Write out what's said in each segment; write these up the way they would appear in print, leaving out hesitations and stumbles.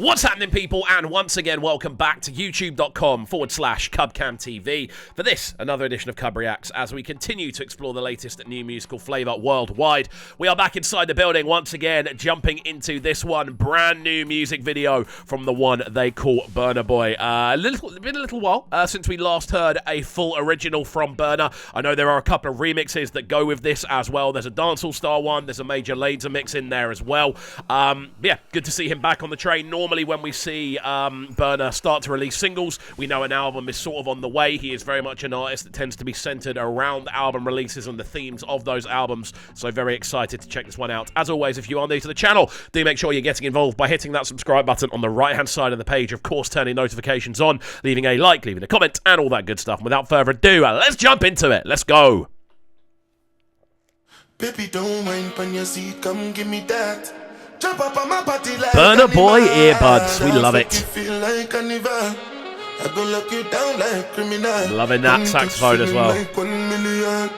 What's happening, people? And once again, welcome back to youtube.com/CubCamTV for this, another edition of CUBREACTS, as we continue to explore the latest new musical flavour worldwide. We are back inside the building once again, jumping into this one, brand new music video from the one they call Burna Boy. Been a little while since we last heard a full original from Burna. I know there are a couple of remixes that go with this as well. There's a dancehall style one, there's a major laser mix in there as well. Yeah, good to see him back on the train. Normally when we see Burna start to release singles, we know an album is sort of on the way. He is very much an artist that tends to be centered around album releases and the themes of those albums, so very excited to check this one out. As always, if you are new to the channel, do make sure you're getting involved by hitting that subscribe button on the right hand side of the page, of course turning notifications on, leaving a like, leaving a comment, and all that good stuff. And without further ado, let's jump into it. Let's go. Baby, don't mind on your seat, come give me that. Jump up on my body like Burna Boy earbuds, we love it. Feel like I go lock you down like criminal. Loving that saxophone as well. Like 1 million.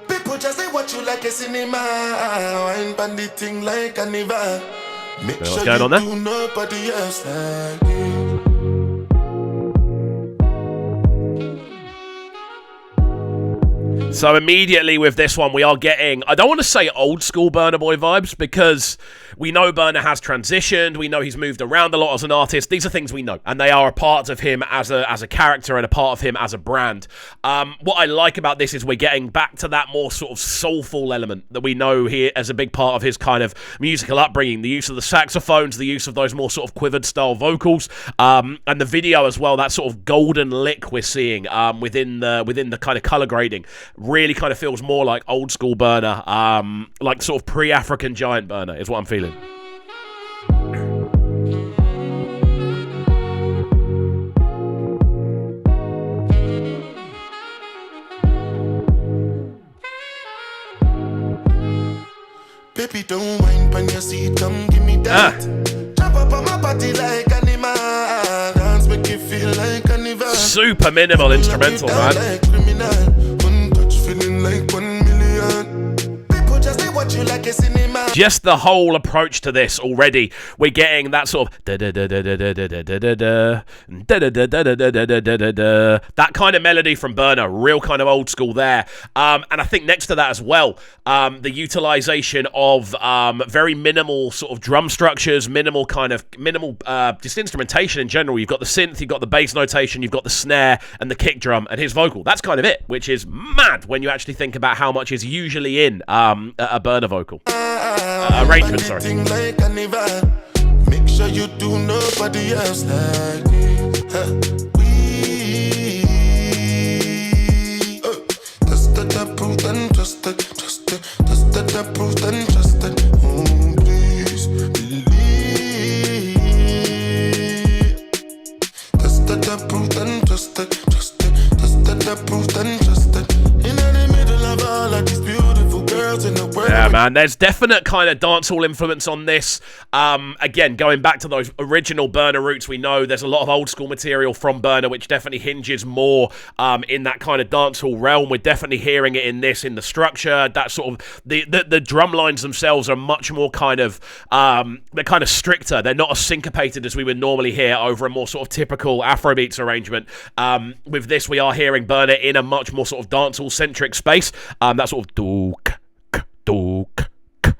People just say what you like a cinema. Wine bandit thing like a never. Make what's sure going on you there? do nobody else like you. So immediately with this one, we are getting, I don't want to say old school Burna Boy vibes, because we know Burna has transitioned, we know he's moved around a lot as an artist. These are things we know, and they are a part of him as a character and a part of him as a brand. What I like about this is we're getting back to that more sort of soulful element that we know here as a big part of his kind of musical upbringing. The use of the saxophones, the use of those more sort of quivered style vocals, and the video as well, that sort of golden lick we're seeing within the kind of color grading. Really kind of feels more like old school Burna, like sort of pre-African giant Burna is what I'm feeling. Baby, don't mind on your seat, come give me that. Jump up on my body like animal. Dance make you feel like a never. Super minimal instrumental, man. Like criminal. One touch feeling like 1 million. People just say what you like a cinema. Just the whole approach to this already, we're getting that sort of that kind of melody from Burna, real kind of old school there. And I think next to that as well, the utilization of very minimal sort of drum structures, minimal just instrumentation in general. You've got the synth, you've got the bass notation, you've got the snare and the kick drum and his vocal. That's kind of it, which is mad when you actually think about how much is usually in a Burna vocal. Arrangement, sorry. Like I never. Make sure you do nobody else like me. Just that approved and trusted. Just that approved and trusted. Oh, please believe. Just that approved and trusted. Just that approved and trusted. In the middle of all of these beautiful girls in the world. Yeah, man, there's definite kind of dancehall influence on this. Again, going back to those original Burna roots, we know there's a lot of old school material from Burna, which definitely hinges more in that kind of dancehall realm. We're definitely hearing it in this, in the structure. That sort of the drum lines themselves are much more kind of they're kind of stricter. They're not as syncopated as we would normally hear over a more sort of typical Afrobeats arrangement. With this, we are hearing Burna in a much more sort of dancehall centric space. That sort of dook.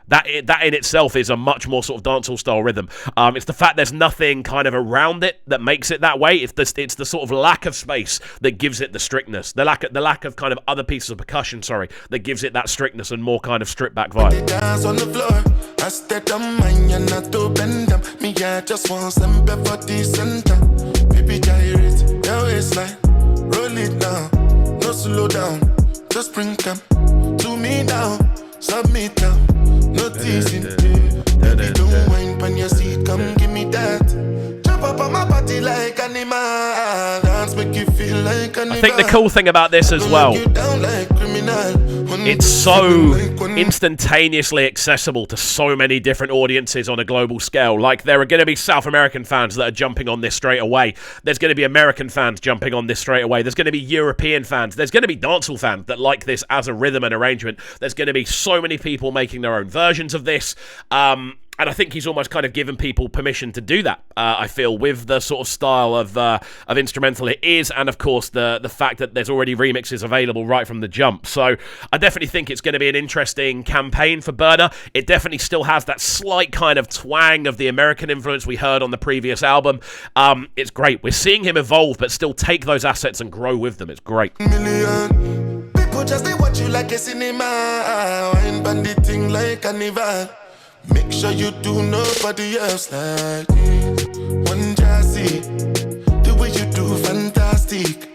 That in itself is a much more sort of dancehall style rhythm. It's the fact there's nothing kind of around it that makes it that way. It's the sort of lack of space that gives it the strictness. The lack of kind of other pieces of percussion, that gives it that strictness and more kind of stripped back vibe. They dance on the floor. I stayed on mine and not to bend them. Me, I just want some for the center. Baby, gyrate your waistline. Roll it down. No slow down. Just bring them to me now. Submit now. No teasing. Baby, don't mind on your seat. Come give me that. Jump up on my body like animal. Dance make you feel like animal. I think the cool thing about this as well, it's so instantaneously accessible to so many different audiences on a global scale. Like, there are going to be South American fans that are jumping on this straight away. There's going to be American fans jumping on this straight away. There's going to be European fans. There's going to be dancehall fans that like this as a rhythm and arrangement. There's going to be so many people making their own versions of this. I think he's almost kind of given people permission to do that, I feel, with the sort of style of instrumental it is, and of course the fact that there's already remixes available right from the jump. So I definitely think it's going to be an interesting campaign for Burna. It definitely still has that slight kind of twang of the American influence we heard on the previous album. It's great. We're seeing him evolve, but still take those assets and grow with them. It's great. People just they watch you like a cinema, wine banditing like carnival. Make sure you do nobody else like this. One jassy, the way you do fantastic.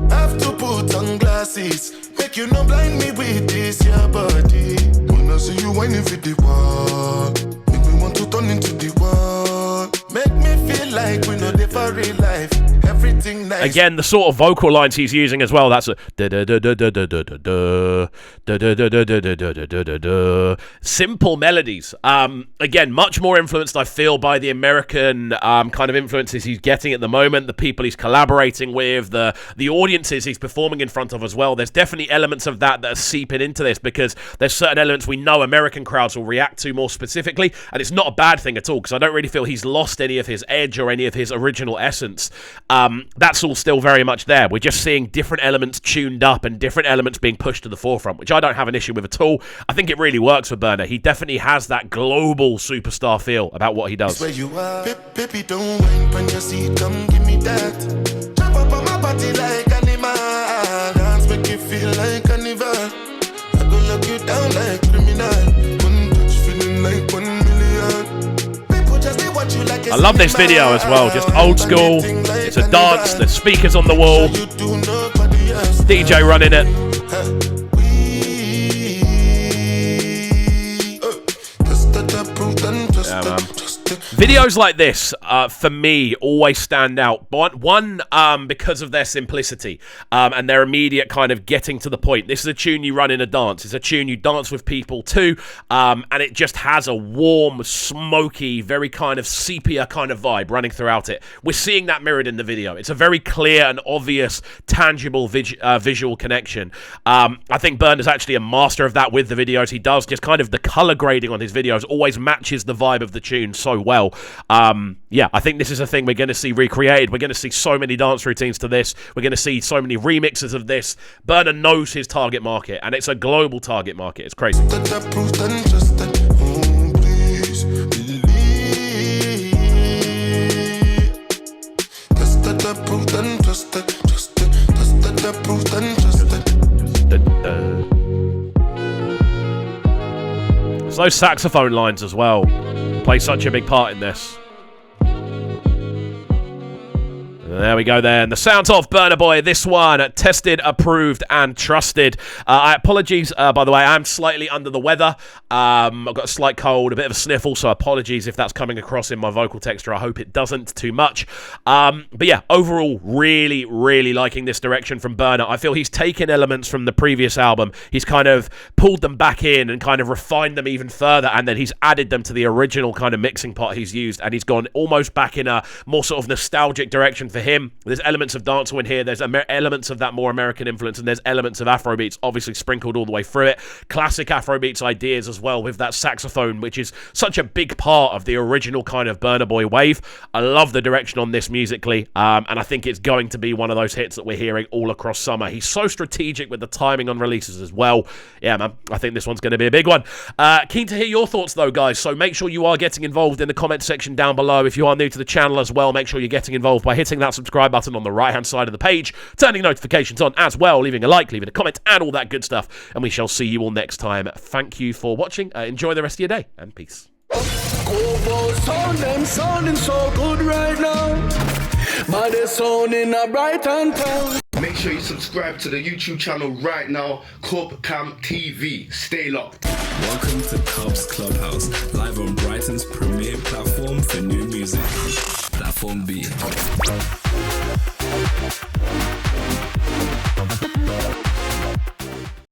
Have to put on glasses, make you no blind me with this your body. Wanna see you whining for the wall, make me want to turn into the wall. Make me feel like we know the for real life. Everything nice. Again, the sort of vocal lines he's using as well, that's a simple melodies. Again, much more influenced, I feel, by the American kind of influences he's getting at the moment, the people he's collaborating with, the audiences he's performing in front of as well. There's definitely elements of that are seeping into this, because there's certain elements we know American crowds will react to more specifically, and it's not a bad thing at all, because I don't really feel he's lost any of his edge or any of his original essence. That's all still very much there. We're just seeing different elements tuned up and different elements being pushed to the forefront, which I don't have an issue with at all. I think it really works for Burna. He definitely has that global superstar feel about what he does. Where you are, baby, don't whine when you see, come give me that. Jump up on my body like animal, dance make you feel like carnival. I go lock you down like criminal. One touch feeling like 1 million. People just they watch you like I love this video as well, just old school. It's a dance, there's speakers on the wall, DJ running it. Yeah, man. Videos like this, for me, always stand out. One, because of their simplicity and their immediate kind of getting to the point. This is a tune you run in a dance. It's a tune you dance with people too, and it just has a warm, smoky, very kind of sepia kind of vibe running throughout it. We're seeing that mirrored in the video. It's a very clear and obvious, tangible visual connection. I think Burna's actually a master of that with the videos. He does just kind of the color grading on his videos always matches the vibe of the tune so well. Yeah, I think this is a thing we're going to see recreated. We're going to see so many dance routines to this. We're going to see so many remixes of this. Burna knows his target market, and it's a global target market. It's crazy. It's those saxophone lines as well play such a big part in this. There we go there. And the sounds of Burna Boy, this one, tested, approved, and trusted. Apologies, by the way, I'm slightly under the weather. I've got a slight cold, a bit of a sniffle, so apologies if that's coming across in my vocal texture. I hope it doesn't too much. But yeah, overall, really, really liking this direction from Burna. I feel he's taken elements from the previous album. He's kind of pulled them back in and kind of refined them even further, and then he's added them to the original kind of mixing pot he's used, and he's gone almost back in a more sort of nostalgic direction for him. There's elements of dancehall in here, there's elements of that more American influence, and there's elements of Afrobeats obviously sprinkled all the way through it. Classic Afrobeats ideas as well, with that saxophone, which is such a big part of the original kind of Burna Boy wave. I love the direction on this musically, and I think it's going to be one of those hits that we're hearing all across summer. He's so strategic with the timing on releases as well. Yeah, man, I think this one's going to be a big one. Keen to hear your thoughts though, guys, so make sure you are getting involved in the comment section down below. If you are new to the channel as well, make sure you're getting involved by hitting that subscribe button on the right hand side of the page, turning notifications on as well, leaving a like, leaving a comment, and all that good stuff, and we shall see you all next time. Thank you for watching. Enjoy the rest of your day, and peace. Sounding so good right now, but they're sounding a bright and town. Make sure you subscribe to the YouTube channel right now, CUBREACTS TV. Stay locked. Welcome to Cubs Clubhouse, live on Brighton's premier platform for new music. Platform B.